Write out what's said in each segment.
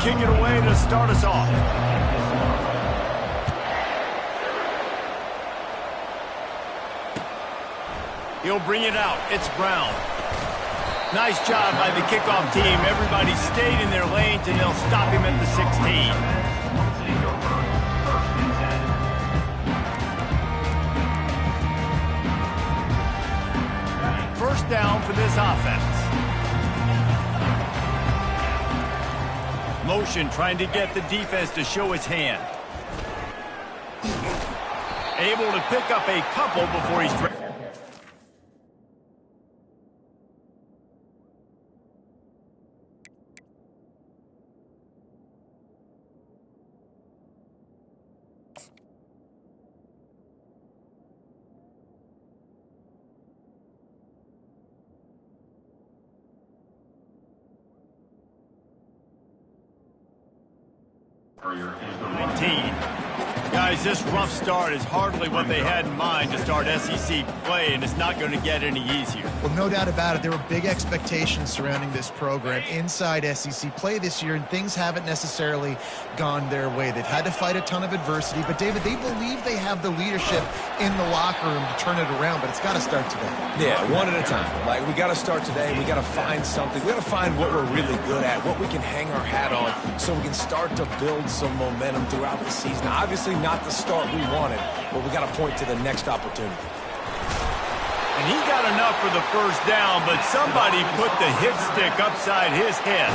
kick it away to start us off. He'll bring it out. It's Brown. Nice job by the kickoff team. Everybody stayed in their lanes, and they'll stop him at the 16. First down for this offense. Motion trying to get the defense to show his hand. Able to pick up a couple before he's... Guys, this rough start is hardly what they had in mind to start SEC play, and it's not going to get any easier. Well, no doubt about it. There were big expectations surrounding this program inside SEC play this year, and things haven't necessarily gone their way. They've had to fight a ton of adversity, but, David, they believe they have the leadership in the locker room to turn it around, but it's got to start today. Yeah, one at a time. Like, we got to start today. We got to find something. We got to find what we're really good at, what we can hang our hat on, so we can start to build some momentum throughout the season. Obviously, not the start we wanted, but we got to point to the next opportunity. And he got enough for the first down, but somebody put the hit stick upside his head.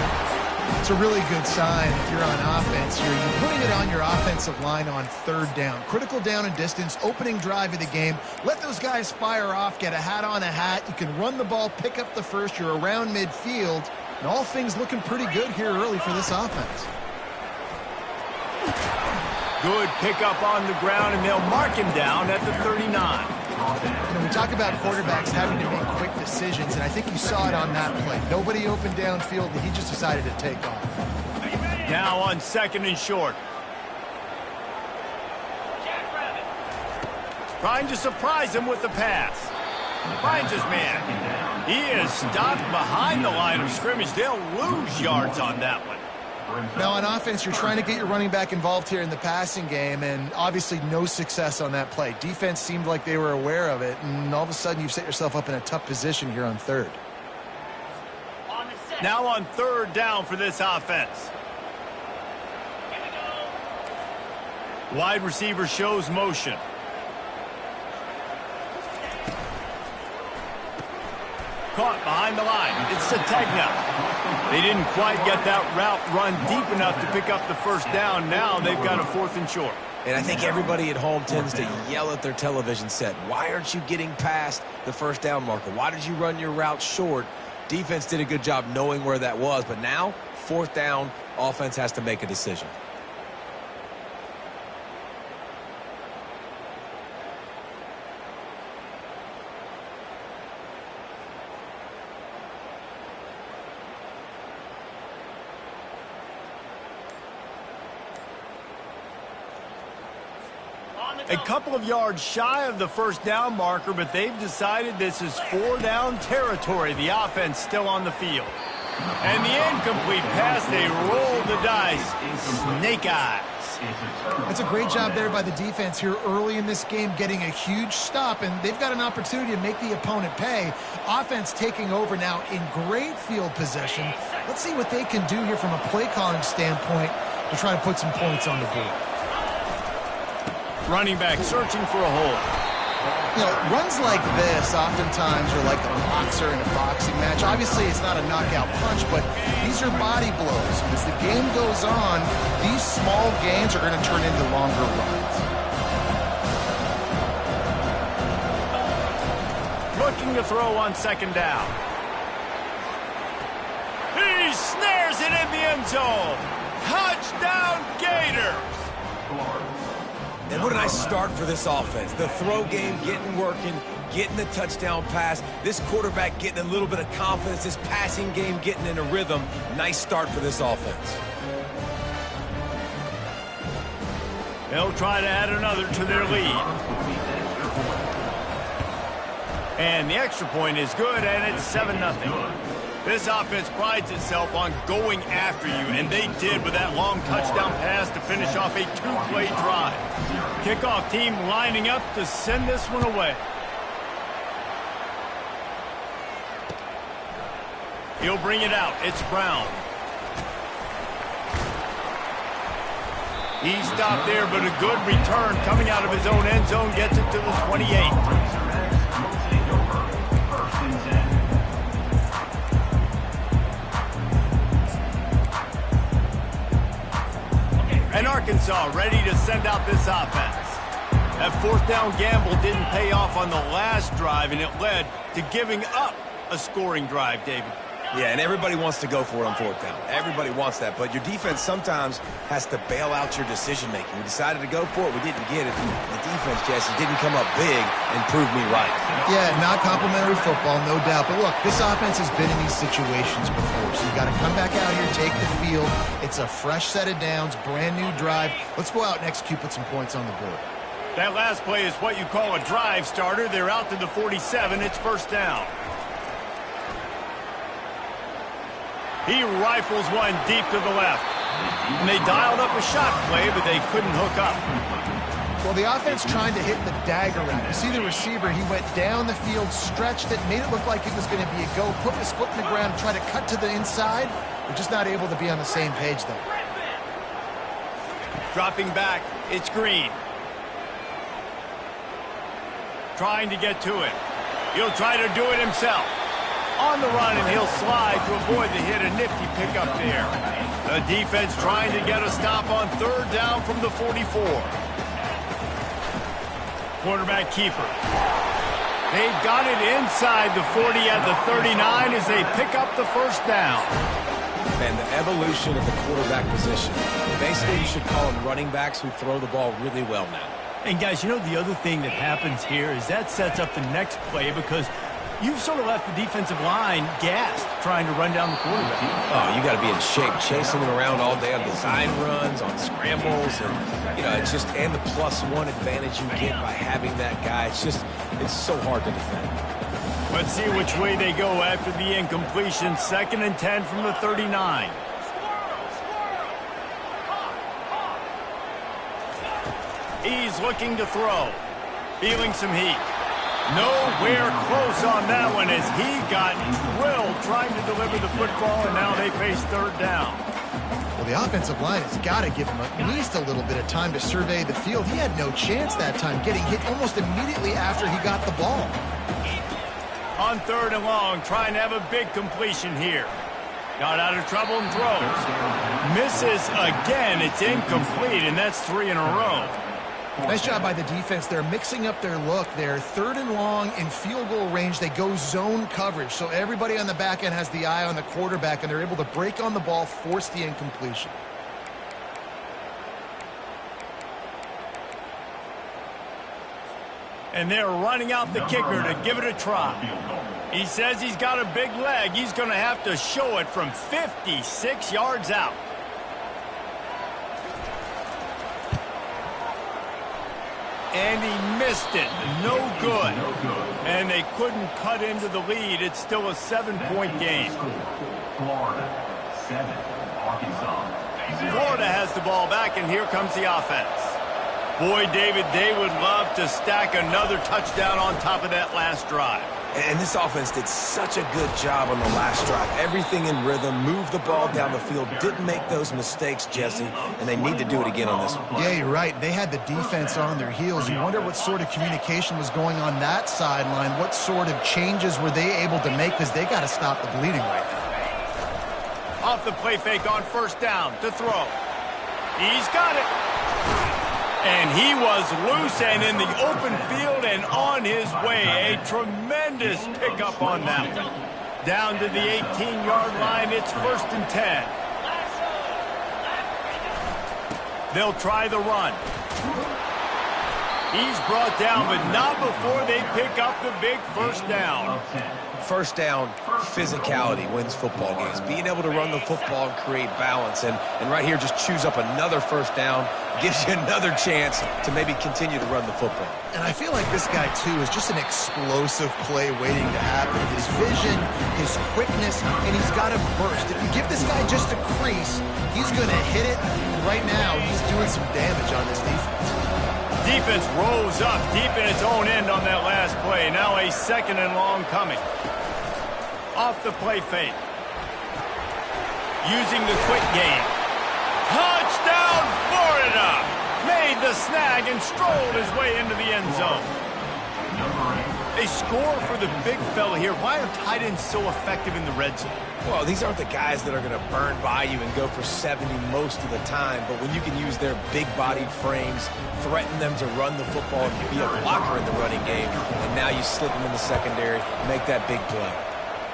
It's a really good sign if you're on offense here. You're putting it on your offensive line on third down. Critical down and distance, opening drive of the game. Let those guys fire off, get a hat on a hat. You can run the ball, pick up the first. You're around midfield. And all things looking pretty good here early for this offense. Good pickup on the ground, and they'll mark him down at the 39. You know, we talk about quarterbacks having to make quick decisions, and I think you saw it on that play. Nobody open downfield, and he just decided to take off. Now on second and short. Trying to surprise him with the pass. Finds his man. He is stopped behind the line of scrimmage. They'll lose yards on that one. Now, on offense, you're trying to get your running back involved here in the passing game, and obviously no success on that play. Defense seemed like they were aware of it, and all of a sudden you've set yourself up in a tough position here on third. Now on third down for this offense. Wide receiver shows motion. Caught behind the line. It's Sategna. They didn't quite get that route run deep enough to pick up the first down. Now they've got a fourth and short. And I think everybody at home tends to yell at their television set. Why aren't you getting past the first down marker? Why did you run your route short? Defense did a good job knowing where that was. But now, fourth down, offense has to make a decision. A couple of yards shy of the first down marker, but they've decided this is four down territory. The offense still on the field. And the incomplete pass, they roll the dice. Snake eyes. That's a great job there by the defense here early in this game, getting a huge stop, and they've got an opportunity to make the opponent pay. Offense taking over now in great field possession. Let's see what they can do here from a play calling standpoint to try to put some points on the board. Running back searching for a hole. You know, runs like this oftentimes are like a boxer in a boxing match. Obviously, it's not a knockout punch, but these are body blows. As the game goes on, these small gains are going to turn into longer runs. Looking to throw on second down. He snares it in the end zone. Touchdown, Gators. And what a nice start for this offense. The throw game getting working, getting the touchdown pass. This quarterback getting a little bit of confidence. This passing game getting in a rhythm. Nice start for this offense. They'll try to add another to their lead. And the extra point is good, and it's 7-0. This offense prides itself on going after you, and they did with that long touchdown pass to finish off a two-play drive. Kickoff team lining up to send this one away. He'll bring it out. It's Brown. He stopped there, but a good return coming out of his own end zone gets it to the 28. And Arkansas ready to send out this offense. That fourth down gamble didn't pay off on the last drive, and it led to giving up a scoring drive, David. Yeah, and everybody wants to go for it on fourth down. Everybody wants that, but your defense sometimes has to bail out your decision-making. We decided to go for it. We didn't get it. The defense, Jesse, didn't come up big and prove me right. Yeah, not complimentary football, no doubt. But look, this offense has been in these situations before, so you got to come back out here, take the field. It's a fresh set of downs, brand new drive. Let's go out and execute, put some points on the board. That last play is what you call a drive starter. They're out to the 47. It's first down. He rifles one deep to the left. And they dialed up a shot play, but they couldn't hook up. Well, the offense trying to hit the dagger route. You see the receiver, he went down the field, stretched it, made it look like it was going to be a go, put his foot in the ground, tried to cut to the inside. They're just not able to be on the same page, though. Dropping back, it's Green. Trying to get to it. He'll try to do it himself. On the run, and he'll slide to avoid the hit. A nifty pickup there. The defense trying to get a stop on third down from the 44. Quarterback keeper. They've got it inside the 40 at the 39 as they pick up the first down. And the evolution of the quarterback position. Basically, you should call them running backs who throw the ball really well now. And guys, you know the other thing that happens here is that sets up the next play because you've sort of left the defensive line gassed trying to run down the quarterback. Oh, you got to be in shape, chasing him around all day on design runs, on scrambles, and, you know, it's just, and the +1 advantage you get by having that guy. It's so hard to defend. Let's see which way they go after the incompletion. 2nd and 10 from the 39. He's looking to throw. Feeling some heat. Nowhere close on that one as he got drilled trying to deliver the football, and now they face third down. Well, the offensive line has got to give him at least a little bit of time to survey the field. He had no chance that time, getting hit almost immediately after he got the ball. On 3rd and long, trying to have a big completion here. Got out of trouble and throws. Misses again. It's incomplete, and that's 3 in a row. Nice job by the defense. They're mixing up their look. They're 3rd and long in field goal range. They go zone coverage. So everybody on the back end has the eye on the quarterback, and they're able to break on the ball, force the incompletion. And they're running out the kicker to give it a try. He says he's got a big leg. He's going to have to show it from 56 yards out. And he missed it. No good. And they couldn't cut into the lead. It's still a 7-point game. Florida, 7, Arkansas. Florida has the ball back, and here comes the offense. Boy, David, they would love to stack another touchdown on top of that last drive. And this offense did such a good job on the last drive. Everything in rhythm, moved the ball down the field, didn't make those mistakes, Jesse, and they need to do it again on this one. Yeah, you're right. They had the defense on their heels. You wonder what sort of communication was going on that sideline. What sort of changes were they able to make, because they got to stop the bleeding right now. Off the play fake on first down to throw. He's got it. And he was loose and in the open field and on his way. A tremendous pickup on that one. Down to the 18-yard line, it's 1st and 10. They'll try the run. He's brought down, but not before they pick up the big first down. First down, physicality wins football games. Being able to run the football and create balance. And right here, just choose up another first down. Gives you another chance to maybe continue to run the football. And I feel like this guy, too, is just an explosive play waiting to happen. His vision, his quickness, and he's got a burst. If you give this guy just a crease, he's going to hit it. And right now, he's doing some damage on this defense. Defense rolls up deep in its own end on that last play. Now a 2nd and long coming. Off the play fake. Using the quick game. Touchdown, Florida! Made the snag and strolled his way into the end zone. A score for the big fella here. Why are tight ends so effective in the red zone? Well, these aren't the guys that are going to burn by you and go for 70 most of the time, but when you can use their big-bodied frames, threaten them to run the football and be a blocker in the running game, and now you slip them in the secondary, make that big play.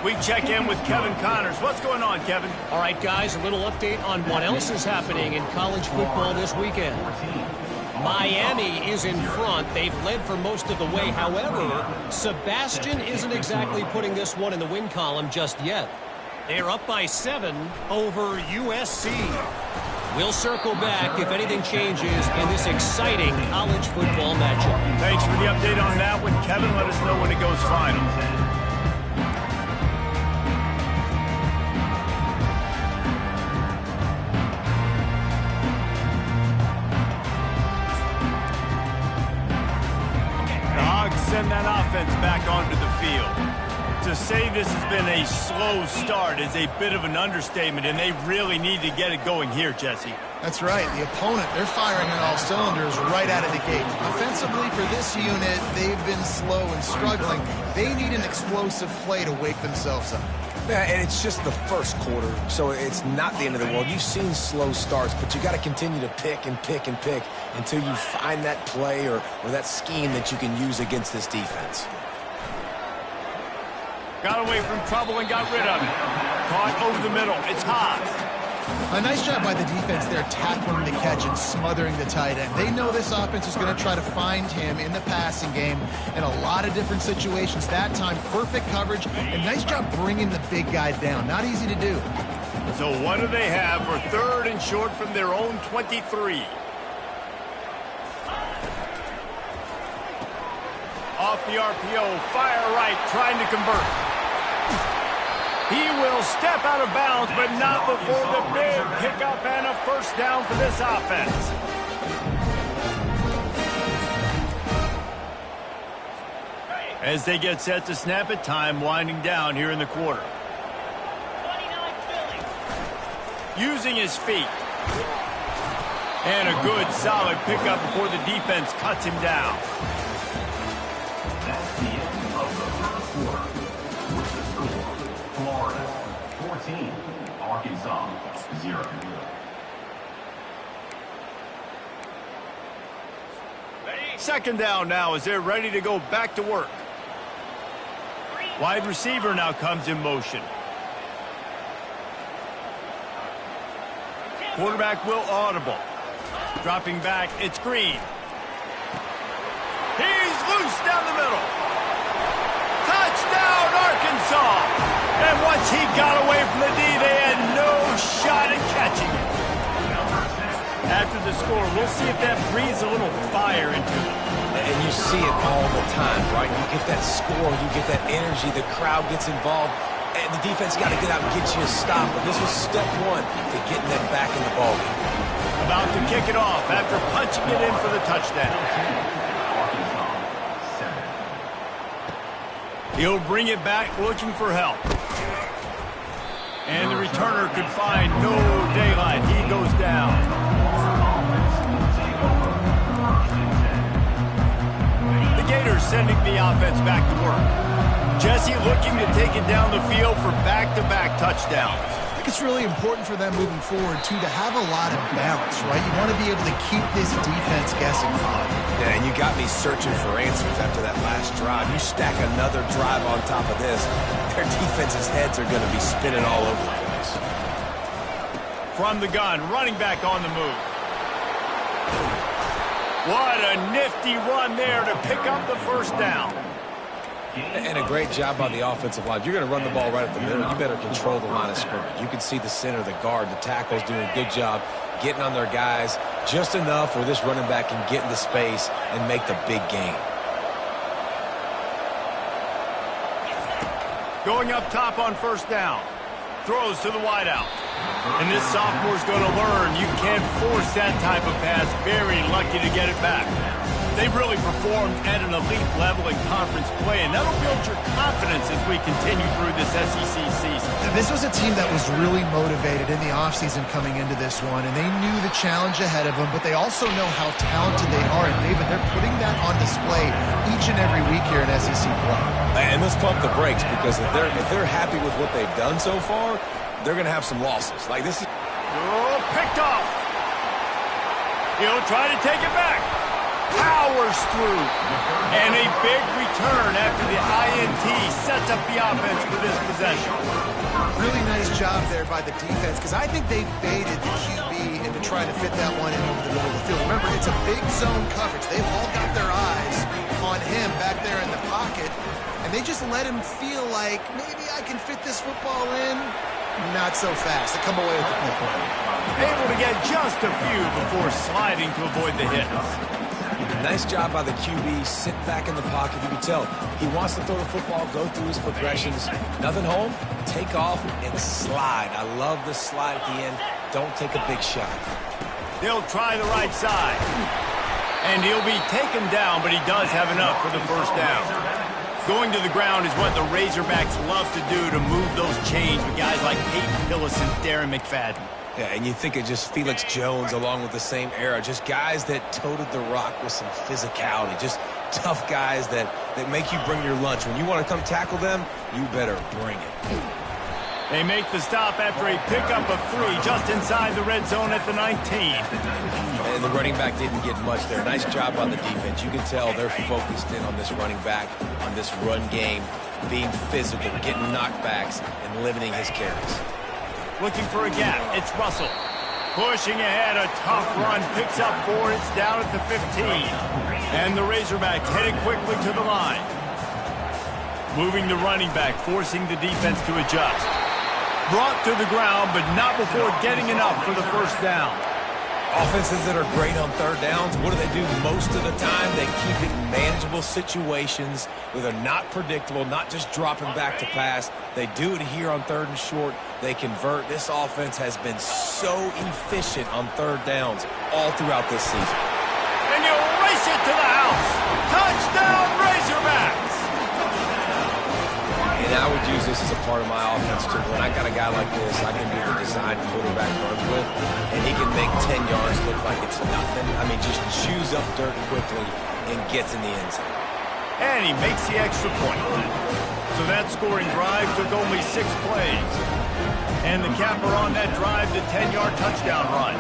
We check in with Kevin Connors. What's going on, Kevin? All right, guys, a little update on what else is happening in college football this weekend. Miami is in front. They've led for most of the way. However, Sebastian isn't exactly putting this one in the win column just yet. They're up by 7 over USC. We'll circle back if anything changes in this exciting college football matchup. Thanks for the update on that one, Kevin. Let us know when it goes final. Send that offense back onto the field. To say this has been a slow start is a bit of an understatement, and they really need to get it going here, Jesse. That's right. The opponent, they're firing on all cylinders right out of the gate. Offensively, for this unit, they've been slow and struggling. They need an explosive play to wake themselves up. Yeah, and it's just the first quarter, so it's not the end of the world. You've seen slow starts, but you got to continue to pick and pick and pick until you find that play or that scheme that you can use against this defense. Got away from trouble and got rid of it. Caught over the middle. It's Haas. A nice job by the defense there, tackling the catch and smothering the tight end. They know this offense is going to try to find him in the passing game in a lot of different situations. That time, perfect coverage, and nice job bringing the big guy down. Not easy to do. So what do they have for 3rd and short from their own 23? Off the RPO, fire right, trying to convert. He will step out of bounds, but not before the big pickup and a first down for this offense. As they get set to snap it, time winding down here in the quarter. Using his feet. And a good, solid pickup before the defense cuts him down. That's the end of the first quarter. With the score, Florida 14, Arkansas 0. Second down now as they're ready to go back to work. Wide receiver now comes in motion. Quarterback will audible. Dropping back, it's Green. He's loose down the middle. Touchdown, Arkansas! And once he got away from the D, they had no shot at catching it. After the score, we'll see if that breathes a little fire into them. And you see it all the time, right? You get that score, you get that energy, the crowd gets involved, and the defense got to get out and get you a stop. But this was step 1 to getting them back in the ballgame. About to kick it off after punching it in for the touchdown. Arkansas 7. He'll bring it back looking for help. And the returner could find no daylight. He goes down. The Gators sending the offense back to work. Jesse looking to take it down the field for back-to-back touchdowns. I think it's really important for them moving forward, too, to have a lot of balance, right? You want to be able to keep this defense guessing. Yeah, and you got me searching for answers after that last drive. You stack another drive on top of this, their defense's heads are going to be spinning all over the place. From the gun, running back on the move. What a nifty run there to pick up the first down. And a great job by the offensive line. If you're going to run the ball right up the middle, you better control the line of scrimmage. You can see the center, the guard, the tackles doing a good job getting on their guys just enough where this running back can get into space and make the big gain. Going up top on first down. Throws to the wideout. And this sophomore's going to learn you can't force that type of pass. Very lucky to get it back. They've really performed at an elite level in conference play, and that'll build your confidence as we continue through this SEC season. This was a team that was really motivated in the offseason coming into this one, and they knew the challenge ahead of them, but they also know how talented they are. And, David, they're putting that on display each and every week here in SEC play. And let's pump the brakes, because if they're happy with what they've done so far, they're going to have some losses. Like this is... Oh, picked off. He'll try to take it back. Powers through. And a big return after the INT sets up the offense for this possession. Really nice job there by the defense, because I think they baited the QB into trying to fit that one in over the middle of the field. Remember, it's a big zone coverage. They've all got their eyes on him back there in the pocket, and they just let him feel like, maybe I can fit this football in. Not so fast. They come away with the football. Able to get just a few before sliding to avoid the hit. Nice job by the QB. Sit back in the pocket. You can tell he wants to throw the football, go through his progressions. Nothing home, take off, and slide. I love the slide at the end. Don't take a big shot. They'll try the right side. And he'll be taken down, but he does have enough for the first down. Going to the ground is what the Razorbacks love to do to move those chains with guys like Peyton Hillis and Darren McFadden. Yeah, and you think of just Felix Jones along with the same era. Just guys that toted the rock with some physicality. Just tough guys that make you bring your lunch. When you want to come tackle them, you better bring it. They make the stop after a pickup of 3 just inside the red zone at the 19. And the running back didn't get much there. Nice job on the defense. You can tell they're focused in on this running back, on this run game, being physical, getting knockbacks, and limiting his carries. Looking for a gap. It's Russell. Pushing ahead, a tough run. Picks up 4. It's down at the 15. And the Razorbacks headed quickly to the line. Moving the running back, forcing the defense to adjust. Brought to the ground, but not before getting enough for the first down. Offenses that are great on third downs, what do? Most of the time, they keep it in manageable situations where they're not predictable, not just dropping back to pass. They do it here on third and short. They convert. This offense has been so efficient on third downs all throughout this season. And you race it to the house. Touchdown, Razorbacks! And I would use this as a part of my offense, too. When I got a guy like this, I can do the design quarterback runs with, and he can make 10 yards look like it's nothing. I mean, just chews up dirt quickly and gets in the end zone. And he makes the extra point. So that scoring drive took only 6 plays. And the capper on that drive, the 10-yard touchdown run.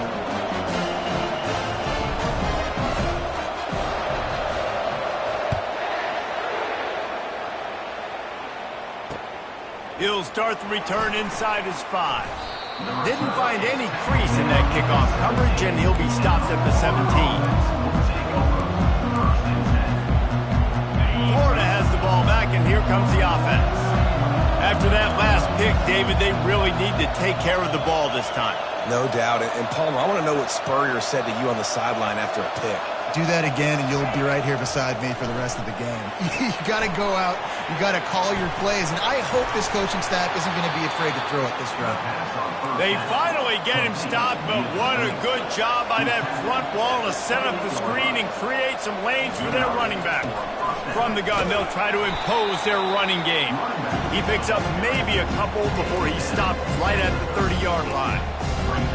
He'll start the return inside his 5. Didn't find any crease in that kickoff coverage, and he'll be stopped at the 17. Florida has the ball back, and here comes the offense. After that last pick, David, they really need to take care of the ball this time. No doubt. And Palmer, I want to know what Spurrier said to you on the sideline after a pick. Do that again, and you'll be right here beside me for the rest of the game. You got to go out. You got to call your plays, and I hope this coaching staff isn't going to be afraid to throw it this round. They finally get him stopped, but what a good job by that front wall to set up the screen and create some lanes for their running back. From the gun, they'll try to impose their running game. He picks up maybe a couple before he's stopped right at the 30-yard line.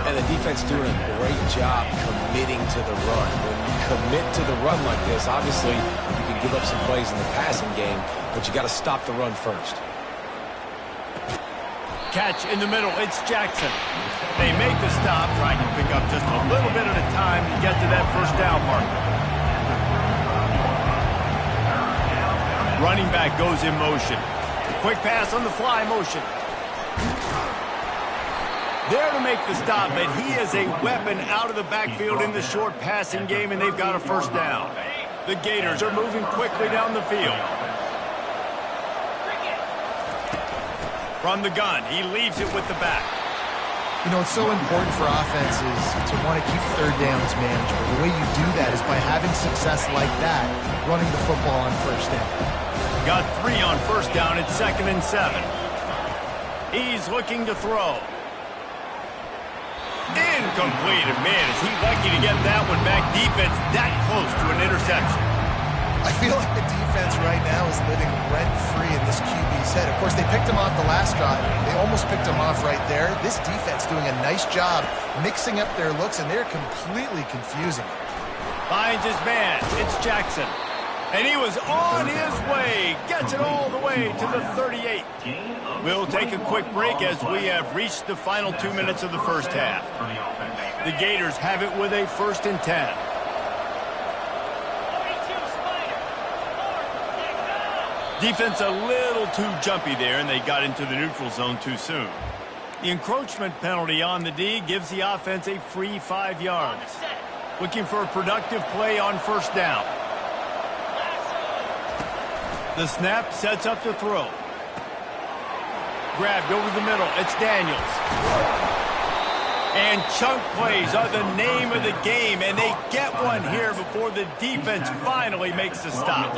And the defense doing a great job committing to the run. When you commit to the run like this, obviously you can give up some plays in the passing game, but you got to stop the run first. Catch in the middle, it's Jackson. They make the stop, trying to pick up just a little bit at a time to get to that first down marker. Running back goes in motion. Quick pass on the fly motion. There to make the stop, but he is a weapon out of the backfield in the short passing game, and they've got a first down. The Gators are moving quickly down the field. From the gun, he leaves it with the back. You know, it's so important for offenses to want to keep third downs manageable. The way you do that is by having success like that, running the football on first down. Got 3 on first down at 2nd and 7. He's looking to throw. Incomplete. And man, is he lucky to get that one back. Defense that close to an interception. I feel like the defense right now is living rent-free in this QB's head. Of course, they picked him off the last drive. They almost picked him off right there. This defense doing a nice job mixing up their looks, and they're completely confusing. Finds his man. It's Jackson. And he was on his way. Gets it all the way to the 38. We'll take a quick break as we have reached the final 2 minutes of the first half. The Gators have it with a 1st and 10. Defense a little too jumpy there, and they got into the neutral zone too soon. The encroachment penalty on the D gives the offense a free 5 yards. Looking for a productive play on first down. The snap sets up the throw. Grabbed over the middle. It's Daniels. And chunk plays are the name of the game, and they get one here before the defense finally makes the stop.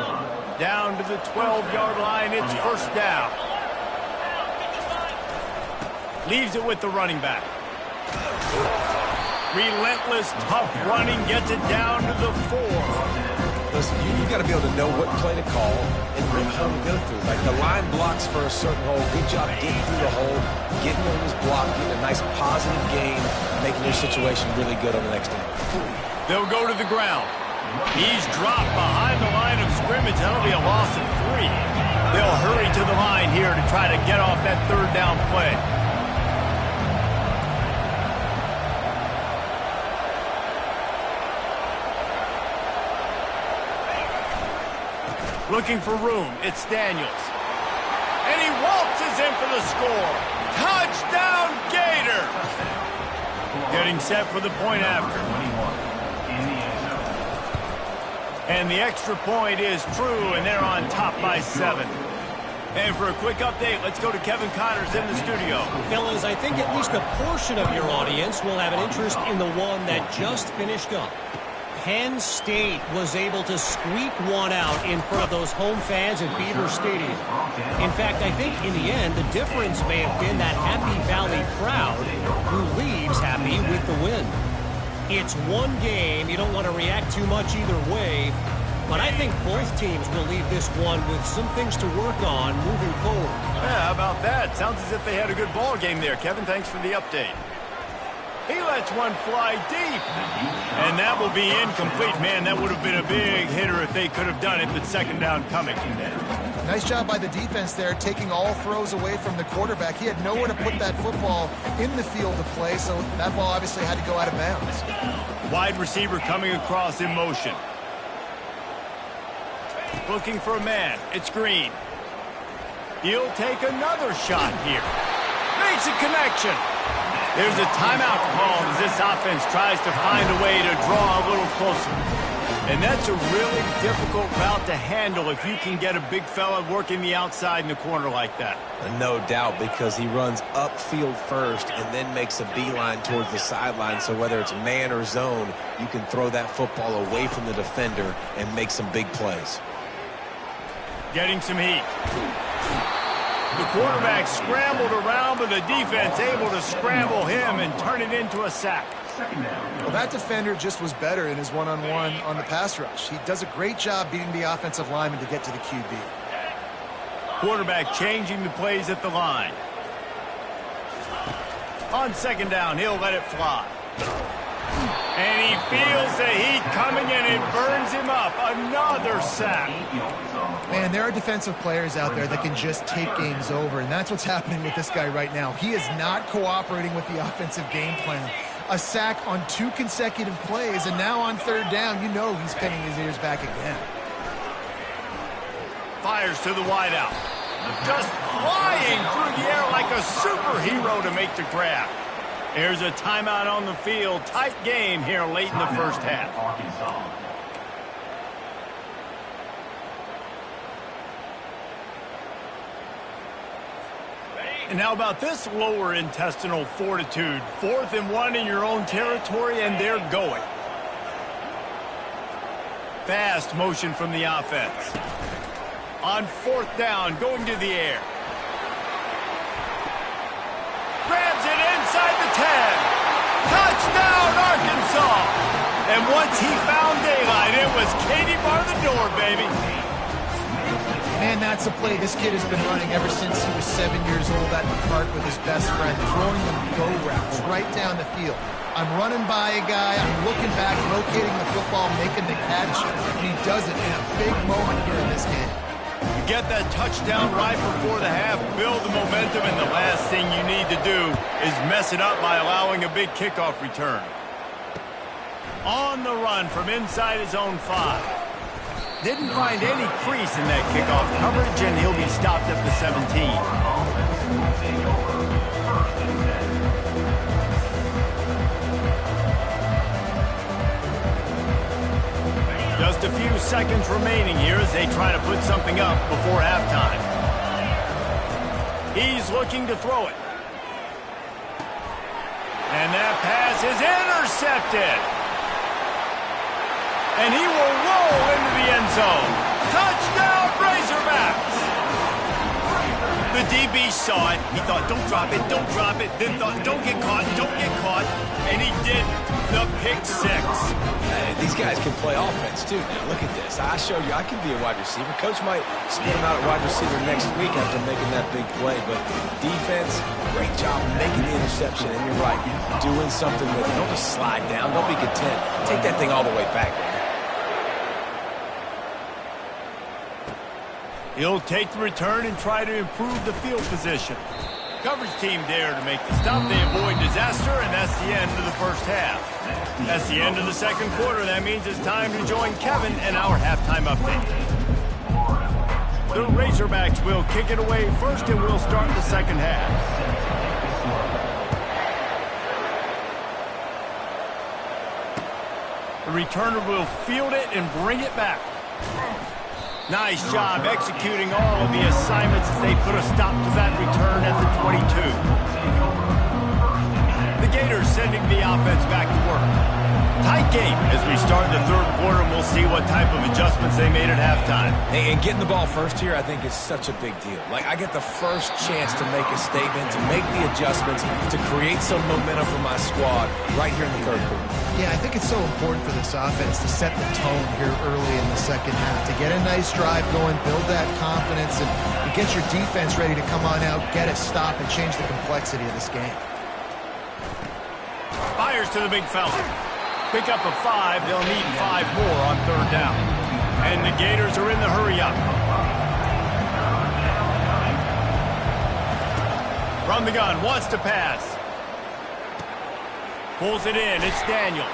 Down to the 12-yard line, it's first down. Leaves it with the running back. Relentless, tough running, gets it down to the 4. Listen, you got to be able to know what play to call and what hole to go through. Like the line blocks for a certain hole. Good job getting through the hole, getting on his block, getting a nice positive gain, making your situation really good on the next down. They'll go to the ground. He's dropped behind the line of scrimmage. That'll be a loss of 3. They'll hurry to the line here to try to get off that third down play. Looking for room. It's Daniels. And he waltzes in for the score. Touchdown, Gator! Getting set for the point after. And the extra point is true, and they're on top by 7. And for a quick update, let's go to Kevin Connors in the studio. Fellas, I think at least a portion of your audience will have an interest in the one that just finished up. Penn State was able to squeak one out in front of those home fans at Beaver Stadium. In fact, I think in the end, the difference may have been that Happy Valley crowd who leaves happy with the win. It's one game. You don't want to react too much either way. But I think both teams will leave this one with some things to work on moving forward. Yeah, how about that? Sounds as if they had a good ball game there. Kevin, thanks for the update. He lets one fly deep. And that will be incomplete. Man, that would have been a big hitter if they could have done it, but second down coming. Nice job by the defense there, taking all throws away from the quarterback. He had nowhere to put that football in the field to play, so that ball obviously had to go out of bounds. Wide receiver coming across in motion. Looking for a man. It's Green. He'll take another shot here. Makes a connection. There's a timeout called as this offense tries to find a way to draw a little closer. And that's a really difficult route to handle if you can get a big fella working the outside in the corner like that. No doubt, because he runs upfield first and then makes a beeline towards the sideline. So whether it's man or zone, you can throw that football away from the defender and make some big plays. Getting some heat. The quarterback scrambled around, but the defense able to scramble him and turn it into a sack. Well, that defender just was better in his one-on-one on the pass rush. He does a great job beating the offensive lineman to get to the QB. Quarterback changing the plays at the line. On second down, he'll let it fly. And he feels the heat coming and it burns him up. Another sack. Man, there are defensive players out there that can just take games over, and that's what's happening with this guy right now. He is not cooperating with the offensive game plan. A sack on 2 consecutive plays, and now on third down, you know he's pinning his ears back again. Fires to the wideout. Just flying through the air like a superhero to make the grab. There's a timeout on the field. Tight game here late in the first half. Arkansas. And how about this lower intestinal fortitude? 4th and 1 in your own territory, and they're going. Fast motion from the offense. On 4th down, going to the air. Grabs it inside the 10. Touchdown, Arkansas! And once he found daylight, it was Katie bar the door, baby. Man, that's a play this kid has been running ever since he was 7 years old at the park with his best friend, throwing them go routes right down the field. I'm running by a guy, I'm looking back, locating the football, making the catch, and he does it in a big moment here in this game. You get that touchdown right before the half, build the momentum, and the last thing you need to do is mess it up by allowing a big kickoff return. On the run from inside his own 5. Didn't find any crease in that kickoff coverage, and he'll be stopped at the 17. Just a few seconds remaining here as they try to put something up before halftime. He's looking to throw it. And that pass is intercepted. And he will roll into the end zone. Touchdown, Razorbacks! The DB saw it. He thought, don't drop it, don't drop it. Then thought, don't get caught, don't get caught. And he did the pick 6. These guys can play offense, too. Now, look at this. I showed you I can be a wide receiver. Coach might spin him out at wide receiver next week after making that big play. But defense, great job making the interception. And you're right, doing something with it. Don't just slide down. Don't be content. Take that thing all the way back. He'll take the return and try to improve the field position. Coverage team there to make the stop. They avoid disaster, and that's the end of the first half. That's the end of the second quarter. That means it's time to join Kevin and our halftime update. The Razorbacks will kick it away first, and we'll start the second half. The returner will field it and bring it back. Nice job executing all of the assignments as they put a stop to that return at the 22. The Gators sending the offense back to work. Tight game as we start the third quarter, and we'll see what type of adjustments they made at halftime. Hey, and getting the ball first here, I think, is such a big deal. Like, I get the first chance to make a statement, to make the adjustments, to create some momentum for my squad right here in the third quarter. Yeah, I think it's so important for this offense to set the tone here early in the second half, to get a nice drive going, build that confidence, and get your defense ready to come on out, get a stop, and change the complexity of this game. Fires to the big fella. Pick up a 5. They'll need 5 more on third down. And the Gators are in the hurry-up. From the gun, wants to pass. Pulls it in. It's Daniels.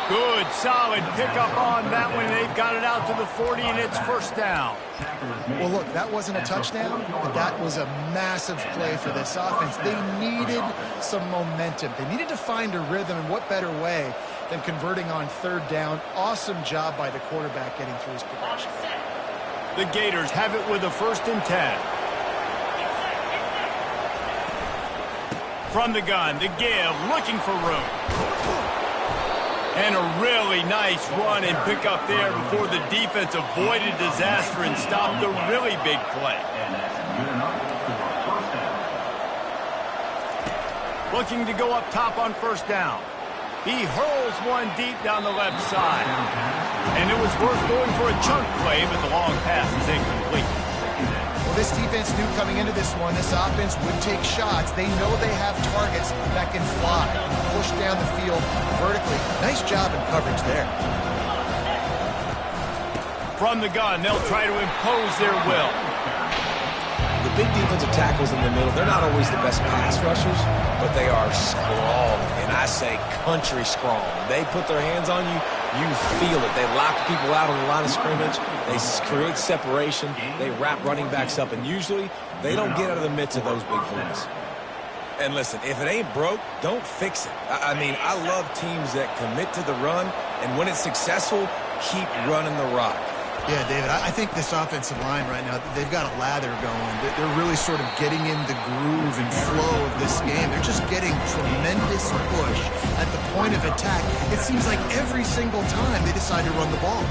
Good, solid pickup on that one. They've got it out to the 40, and it's first down. Well, look, that wasn't a touchdown, but that was a massive play for this offense. They needed some momentum. They needed to find a rhythm, and what better way than converting on third down. Awesome job by the quarterback getting through his progression. The Gators have it with a 1st and 10. From the gun, the give, looking for room. And a really nice run and pick up there before the defense avoided disaster and stopped a really big play. Looking to go up top on first down. He hurls one deep down the left side. And it was worth going for a chunk play, but the long pass is incomplete. Well, this defense knew coming into this one, this offense would take shots. They know they have targets that can fly, push down the field vertically. Nice job in coverage there. From the gun, they'll try to impose their will. The big defensive tackles in the middle, they're not always the best pass rushers, but they are strong, and I say country strong. They put their hands on you, you feel it. They lock people out on the line of scrimmage. They create separation. They wrap running backs up, and usually they don't get out of the midst of those big plays. And listen, if it ain't broke, don't fix it. I mean, I love teams that commit to the run, and when it's successful, keep running the rock. Yeah, David, I think this offensive line right now, they've got a lather going. They're really sort of getting in the groove and flow of this game. They're just getting tremendous push at the point of attack. It seems like every single time they decide to run the ball.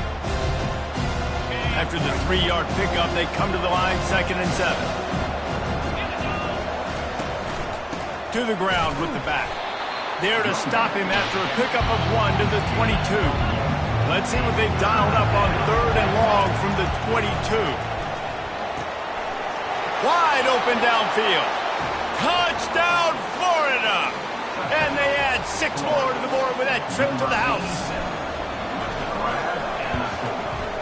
After the 3-yard pickup, they come to the line, 2nd and 7. To the ground with the back. There to stop him after a pickup of 1 to the 22. Let's see what they've dialed up on 3rd and long from the 22. Wide open downfield. Touchdown, Florida! And they add 6 more to the board with that trip to the house.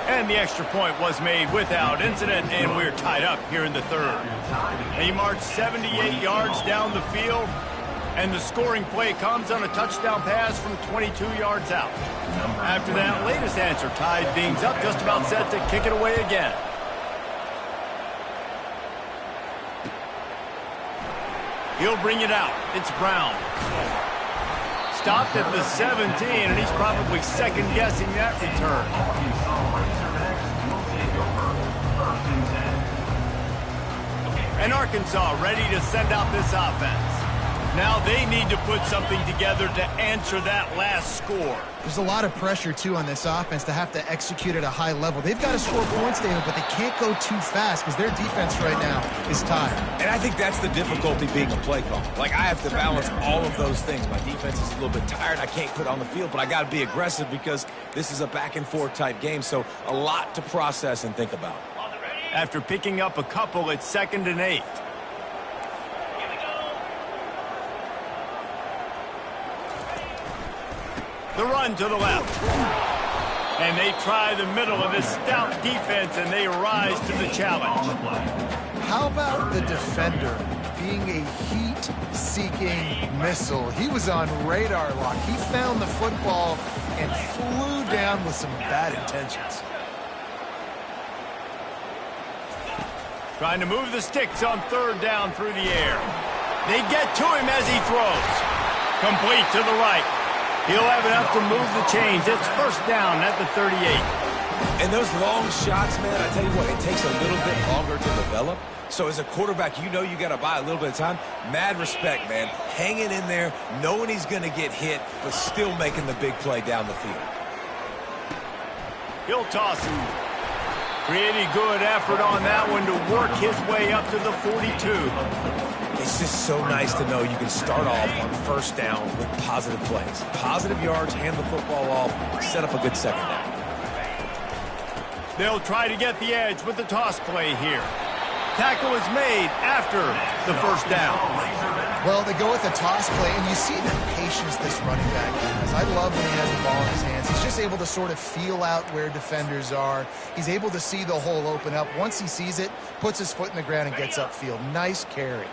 And the extra point was made without incident, and we're tied up here in the 3rd. They march 78 yards down the field, and the scoring play comes on a touchdown pass from 22 yards out. After that latest answer tied things up, just about set to kick it away again. He'll bring it out. It's Brown. Stopped at the 17, and he's probably second-guessing that return. And Arkansas ready to send out this offense. Now they need to put something together to answer that last score. There's a lot of pressure, too, on this offense to have to execute at a high level. They've got to score points, David, but they can't go too fast because their defense right now is tired. And I think that's the difficulty being a play call. Like, I have to balance all of those things. My defense is a little bit tired. I can't put on the field, but I got to be aggressive because this is a back-and-forth type game, so a lot to process and think about. After picking up a couple, it's 2nd and 8. The run to the left. And they try the middle of this stout defense, and they rise to the challenge. How about the defender being a heat-seeking missile? He was on radar lock. He found the football and flew down with some bad intentions. Trying to move the sticks on 3rd down through the air. They get to him as he throws. Complete to the right. He'll have enough to move the chains. It's 1st down at the 38. And those long shots, man, I tell you what, it takes a little bit longer to develop. So as a quarterback, you know you got to buy a little bit of time. Mad respect, man. Hanging in there, knowing he's going to get hit, but still making the big play down the field. He'll toss him. Pretty good effort on that one to work his way up to the 42. It's just so nice to know you can start off on 1st down with positive plays. Positive yards, hand the football off, set up a good 2nd down. They'll try to get the edge with the toss play here. Tackle is made after the 1st down. Well, they go with a toss play, and you see the patience this running back has. I love when he has the ball in his hands. He's just able to sort of feel out where defenders are. He's able to see the hole open up. Once he sees it, puts his foot in the ground and gets upfield. Nice carry.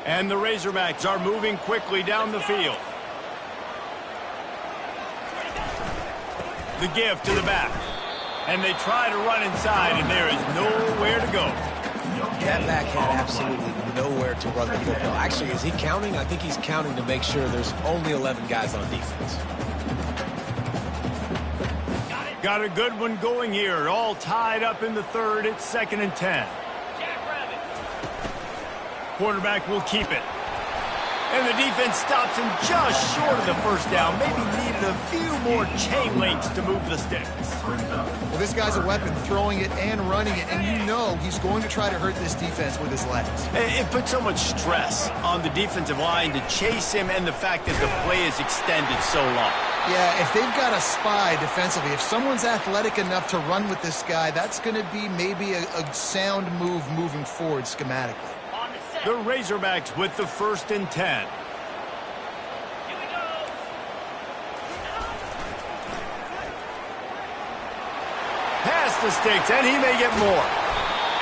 And the Razorbacks are moving quickly down the field. The give to the back. And they try to run inside, and there is nowhere to go. That back had absolutely nowhere to run the football. Actually, is he counting? I think he's counting to make sure there's only 11 guys on defense. Got a good one going here. All tied up in the 3rd. It's 2nd and 10. Quarterback will keep it. And the defense stops him just short of the 1st down. Maybe needed a few more chain links to move the sticks. Well, this guy's a weapon, throwing it and running it, and you know he's going to try to hurt this defense with his legs. It puts so much stress on the defensive line to chase him, and the fact that the play is extended so long. Yeah, if they've got a spy defensively, if someone's athletic enough to run with this guy, that's going to be maybe a sound move moving forward schematically. The Razorbacks with the 1st and 10. Past the sticks, and he may get more.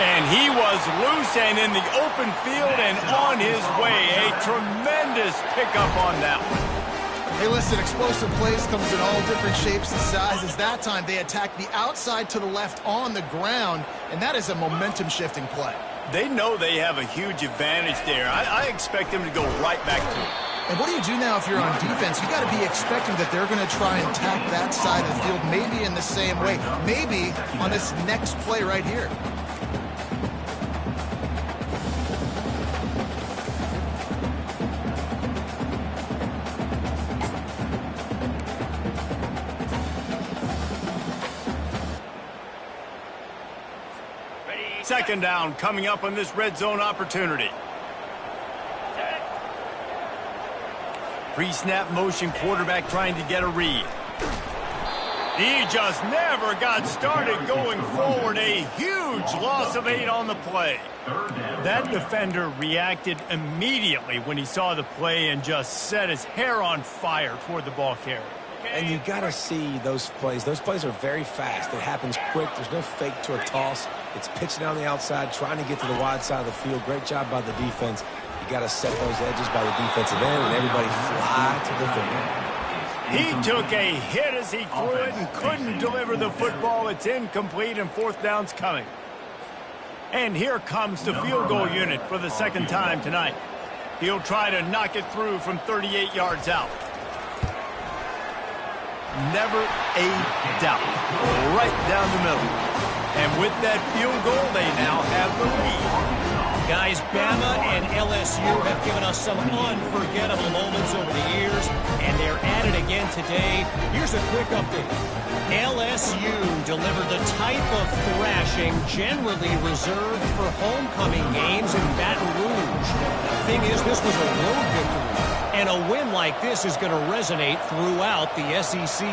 And he was loose and in the open field and on his way. A tremendous pickup on that one. Hey, listen, explosive plays comes in all different shapes and sizes. That time they attacked the outside to the left on the ground, and that is a momentum-shifting play. They know they have a huge advantage there. I expect them to go right back to it. And what do you do now if you're on defense? You got to be expecting that they're going to try and tack that side of the field, maybe in the same way, maybe on this next play right here. Second down coming up on this red zone opportunity. Pre-snap motion, quarterback trying to get a read. He just never got started going forward. A huge loss of 8 on the play. That defender reacted immediately when he saw the play and just set his hair on fire toward the ball carrier. And you got to see those plays. Those plays are very fast. It happens quick. There's no fake to a toss. It's pitching down the outside, trying to get to the wide side of the field. Great job by the defense. You got to set those edges by the defensive end, and everybody fly to the football. He took a hit as he threw it and couldn't deliver the football. It's incomplete, and fourth down's coming. And here comes the field goal unit for the second time tonight. He'll try to knock it through from 38 yards out. Never a doubt. Right down the middle. And with that field goal, they now have the lead. Guys, Bama and LSU have given us some unforgettable moments over the years, and they're at it again today. Here's a quick update. LSU delivered the type of thrashing generally reserved for homecoming games in Baton Rouge. The thing is, this was a road victory, and a win like this is going to resonate throughout the SEC.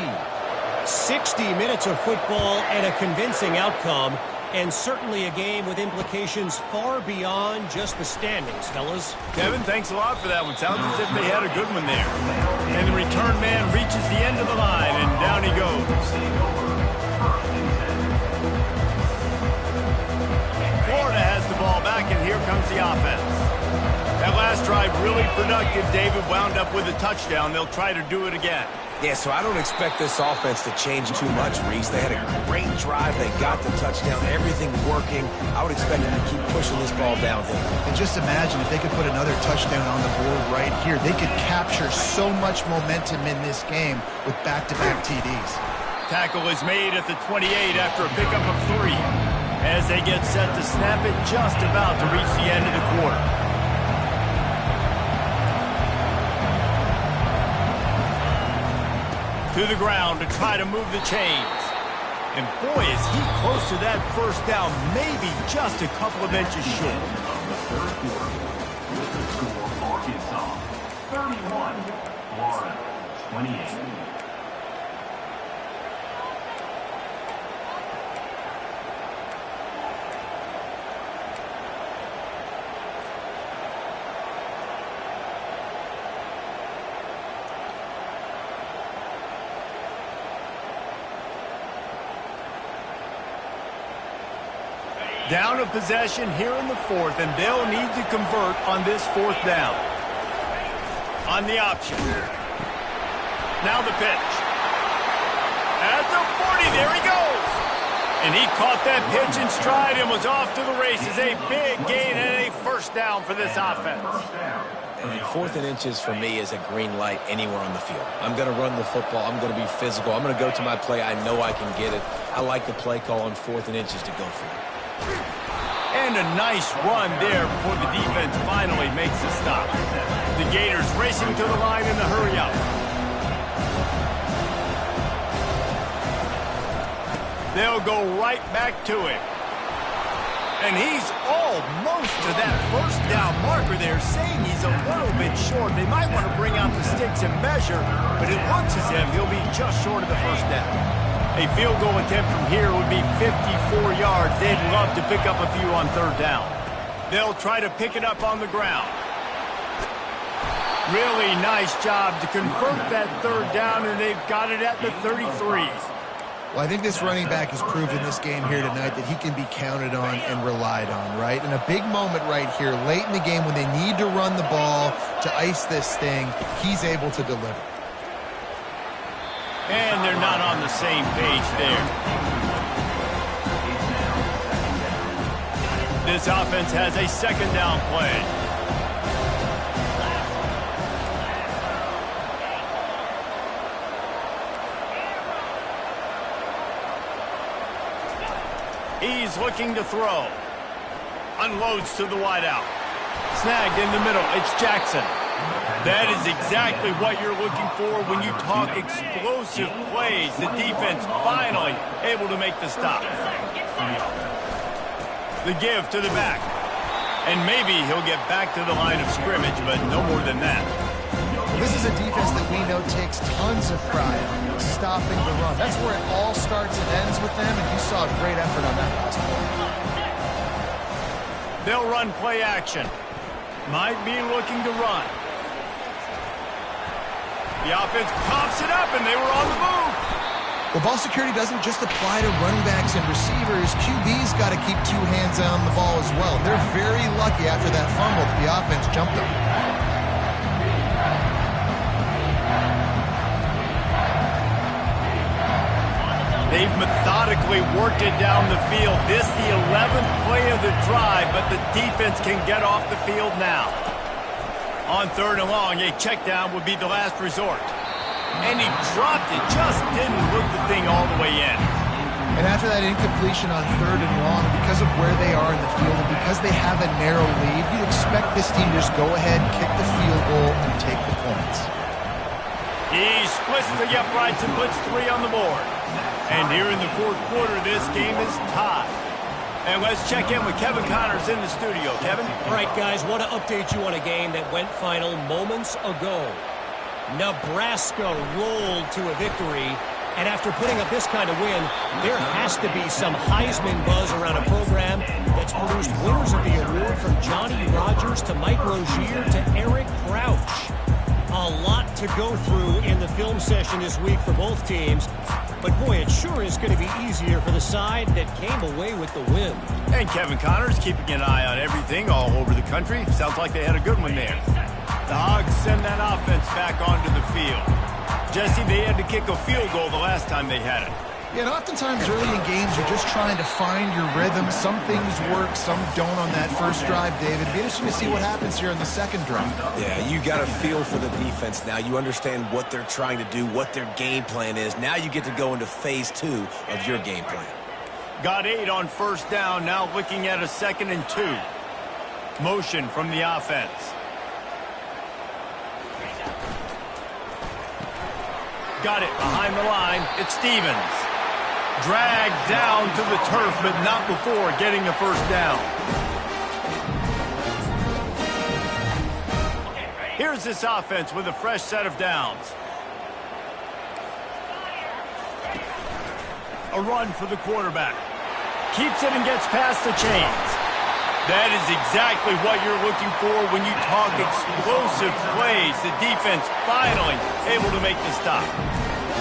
60 minutes of football and a convincing outcome, and certainly a game with implications far beyond just the standings, fellas. Kevin, thanks a lot for that one. Sounds as if they had a good one there. And the return man reaches the end of the line, and down he goes. Florida has the ball back, and here comes the offense. That last drive really productive. David wound up with a touchdown. They'll try to do it again. Yeah, so I don't expect this offense to change too much, Reese. They had a great drive. They got the touchdown. Everything working. I would expect them to keep pushing this ball downhill. And just imagine if they could put another touchdown on the board right here. They could capture so much momentum in this game with back-to-back TDs. Tackle is made at the 28 after a pickup of 3. As they get set to snap it, just about to reach the end of the quarter. To the ground to try to move the chains. And boy, is he close to that first down, maybe just a couple of inches short. Third quarter, with the score, Arkansas 31, Florida 28. Down a possession here in the fourth, and they'll need to convert on this fourth down. On the option. Now the pitch. At the 40, there he goes. And he caught that pitch in stride and was off to the races. A big gain and a first down for this offense. And 4th and inches for me is a green light anywhere on the field. I'm going to run the football. I'm going to be physical. I'm going to go to my play. I know I can get it. I like the play call on 4th and inches to go for it. And a nice run there before the defense finally makes a stop. The Gators racing to the line in the hurry up. They'll go right back to him. And he's almost to that first down marker there, saying he's a little bit short. They might want to bring out the sticks and measure, but it looks as if he'll be just short of the first down. A field goal attempt from here would be 54 yards. They'd love to pick up a few on third down. They'll try to pick it up on the ground. Really nice job to convert that third down, and they've got it at the 33. Well, I think this running back has proved in this game here tonight that he can be counted on and relied on, right? And a big moment right here, late in the game when they need to run the ball to ice this thing, he's able to deliver. And they're not on the same page there. This offense has a second down play. He's looking to throw. Unloads to the wideout. Snagged in the middle. It's Jackson. That is exactly what you're looking for when you talk explosive plays. The defense finally able to make the stop. The give to the back. And maybe he'll get back to the line of scrimmage, but no more than that. This is a defense that we know takes tons of pride in stopping the run. That's where it all starts and ends with them, and you saw a great effort on that last play. They'll run play action. Might be looking to run. The offense pops it up, and they were on the move. Well, ball security doesn't just apply to running backs and receivers. QB's got to keep two hands on the ball as well. They're very lucky after that fumble that the offense jumped them. They've methodically worked it down the field. This the 11th play of the drive, but the defense can get off the field now. On third and long, a check down would be the last resort. And he dropped it, just didn't look the thing all the way in. And after that incompletion on third and long, because of where they are in the field and because they have a narrow lead, you'd expect this team to just go ahead, kick the field goal, and take the points. He splits the uprights and puts 3 on the board. And here in the fourth quarter, this game is tied. And let's check in with Kevin Connors in the studio. Kevin? All right, guys, want to update you on a game that went final moments ago. Nebraska rolled to a victory, and after putting up this kind of win, there has to be some Heisman buzz around a program that's produced winners of the award from Johnny Rodgers to Mike Rozier to Eric Crouch. A lot to go through in the film session this week for both teams. But, boy, it sure is going to be easier for the side that came away with the win. And Kevin Connors keeping an eye on everything all over the country. Sounds like they had a good one there. The Hogs send that offense back onto the field. Jesse, they had to kick a field goal the last time they had it. Yeah, and oftentimes early in games, you're just trying to find your rhythm. Some things work, some don't on that first drive, David. It'd be interesting to see what happens here on the second drive. Yeah, you got a feel for the defense now. You understand what they're trying to do, what their game plan is. Now you get to go into phase 2 of your game plan. Got 8 on first down, now looking at a 2nd and 2. Motion from the offense. Got it behind the line. It's Stevens. Dragged down to the turf, but not before getting the first down. Here's this offense with a fresh set of downs. A run for the quarterback. Keeps it and gets past the chains. That is exactly what you're looking for when you talk explosive plays. The defense finally able to make the stop.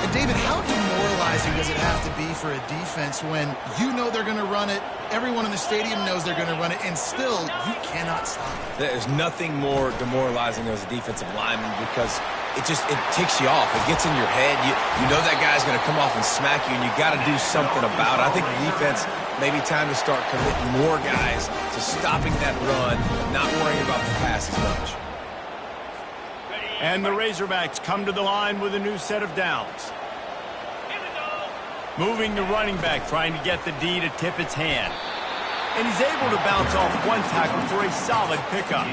And David, how demoralizing does it have to be for a defense when you know they're going to run it, everyone in the stadium knows they're going to run it, and still you cannot stop it? There's nothing more demoralizing as a defensive lineman because it ticks you off. It gets in your head. You know that guy's going to come off and smack you, and you got to do something about it. I think the defense, maybe time to start committing more guys to stopping that run, not worrying about the pass as much. And the Razorbacks come to the line with a new set of downs. Moving the running back, trying to get the D to tip its hand. And he's able to bounce off one tackle for a solid pickup.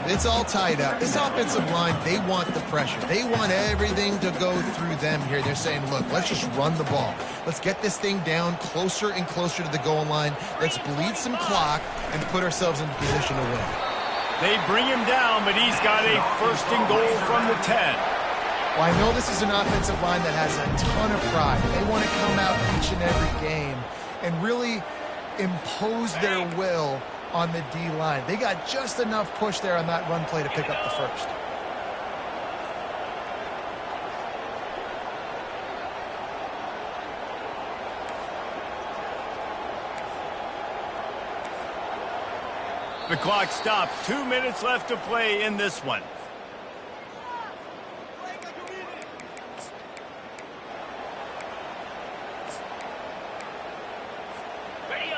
It's all tied up. This offensive line, they want the pressure. They want everything to go through them here. They're saying, look, let's just run the ball. Let's get this thing down closer and closer to the goal line. Let's bleed some clock and put ourselves in position to win. They bring him down, but he's got a 1st and goal from the 10. Well, I know this is an offensive line that has a ton of pride. They want to come out each and every game and really impose their will on the D-line. They got just enough push there on that run play to pick up the first. The clock stops. 2 minutes left to play in this one.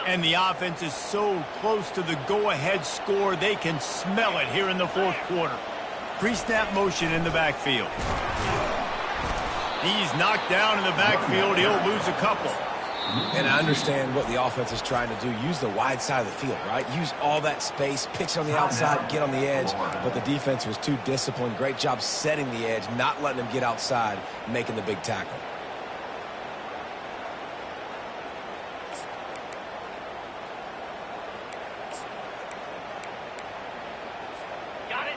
And the offense is so close to the go-ahead score, they can smell it here in the fourth quarter. Pre-snap motion in the backfield. He's knocked down in the backfield. He'll lose a couple. And I understand what the offense is trying to do. Use the wide side of the field, right? Use all that space, pitch on the outside, get on the edge. But the defense was too disciplined. Great job setting the edge, not letting them get outside, making the big tackle.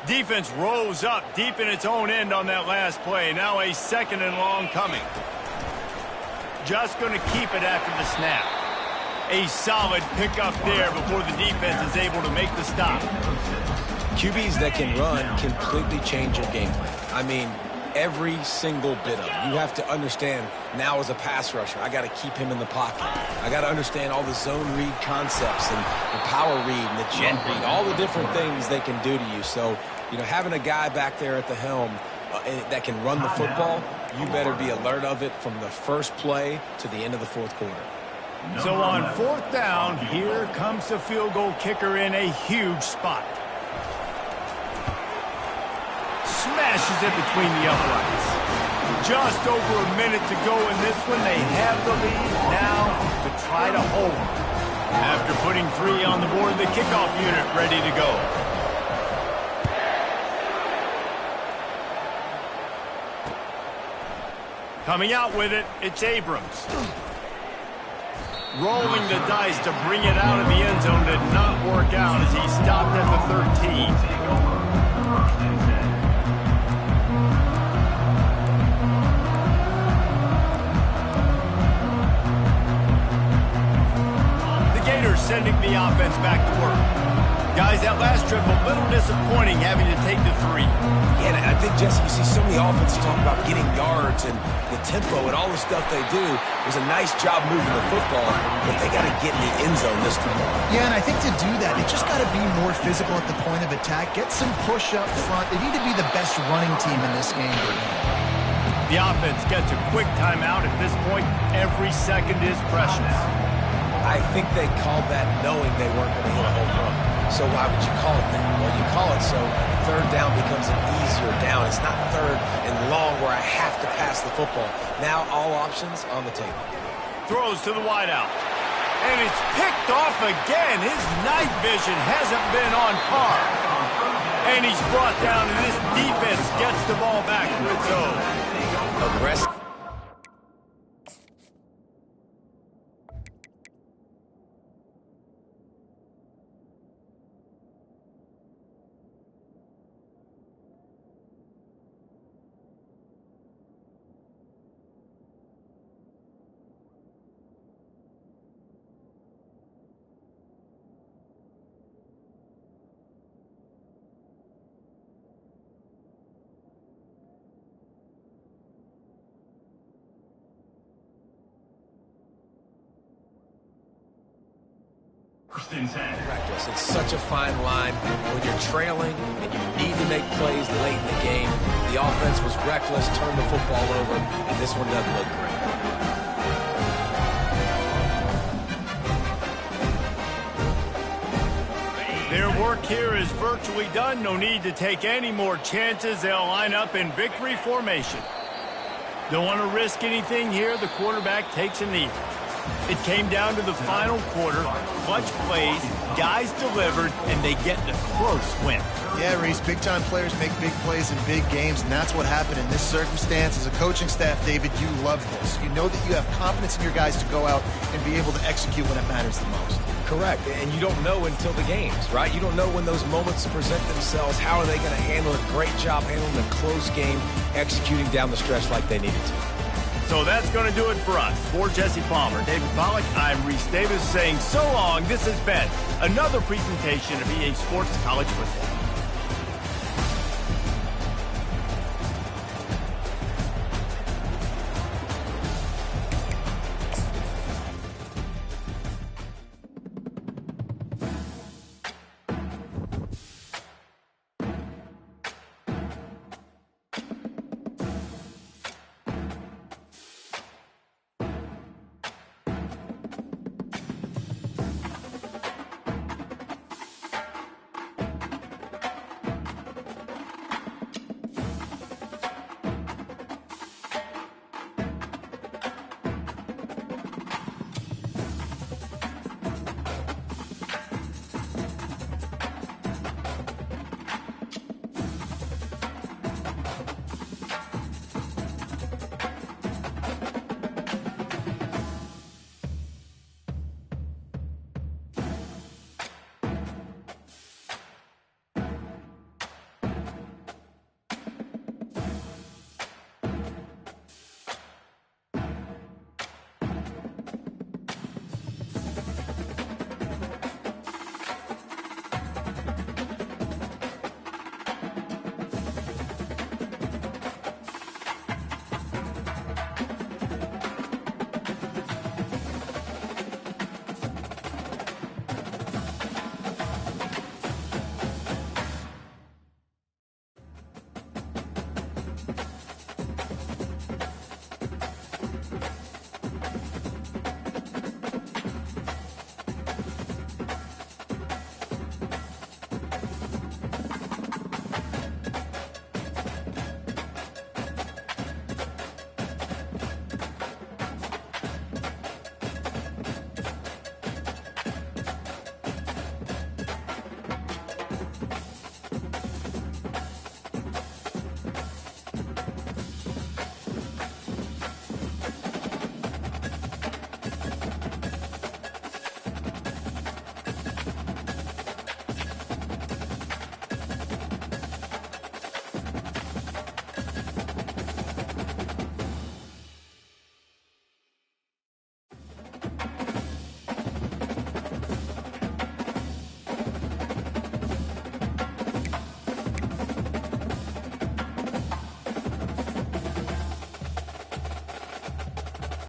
Defense rose up deep in its own end on that last play. Now a second and long coming. Just going to keep it after the snap. A solid pickup there before the defense is able to make the stop. QBs that can run completely change your game plan. I mean, every single bit of it. You have to understand now as a pass rusher, I got to keep him in the pocket. I got to understand all the zone read concepts and the power read and the jet read, all the different things they can do to you. So, you know, having a guy back there at the helm that can run the football, you better be alert of it from the first play to the end of the fourth quarter. So on fourth down, here comes the field goal kicker in a huge spot. Smashes it between the uprights. Just over a minute to go in this one. They have the lead now to try to hold. After putting 3 on the board, the kickoff unit ready to go. Coming out with it, it's Abrams. Rolling the dice to bring it out of the end zone did not work out as he stopped at the 13. The Gators sending the offense back to work. Guys, that last trip a little disappointing having to take the 3. Yeah, and I think, Jesse, you see so many offenses talk about getting yards and the tempo and all the stuff they do. It was a nice job moving the football, but they got to get in the end zone this time. Yeah, and I think to do that, they just got to be more physical at the point of attack. Get some push up front. They need to be the best running team in this game. The offense gets a quick timeout at this point. Every second is precious. I think they called that knowing they weren't going to hit a home run. So why would you call it that? Well, you call it so third down becomes an easier down. It's not third and long where I have to pass the football. Now all options on the table. Throws to the wideout. And it's picked off again. His night vision hasn't been on par. And he's brought down, and this defense gets the ball back to its own. Aggressive. Reckless. It's such a fine line when you're trailing and you need to make plays late in the game. The offense was reckless, turned the football over, and this one doesn't look great. Their work here is virtually done. No need to take any more chances. They'll line up in victory formation. Don't want to risk anything here. The quarterback takes a knee. It came down to the final quarter. Clutch plays, guys delivered, and they get the close win. Yeah, Reese, big-time players make big plays in big games, and that's what happened in this circumstance. As a coaching staff, David, you love this. You know that you have confidence in your guys to go out and be able to execute when it matters the most. Correct, and you don't know until the games, right? You don't know when those moments present themselves. How are they going to handle it? Great job handling a close game, executing down the stretch like they needed to. So that's going to do it for us. For Jesse Palmer, David Pollack, I'm Reese Davis saying so long. This has been another presentation of EA Sports College Football.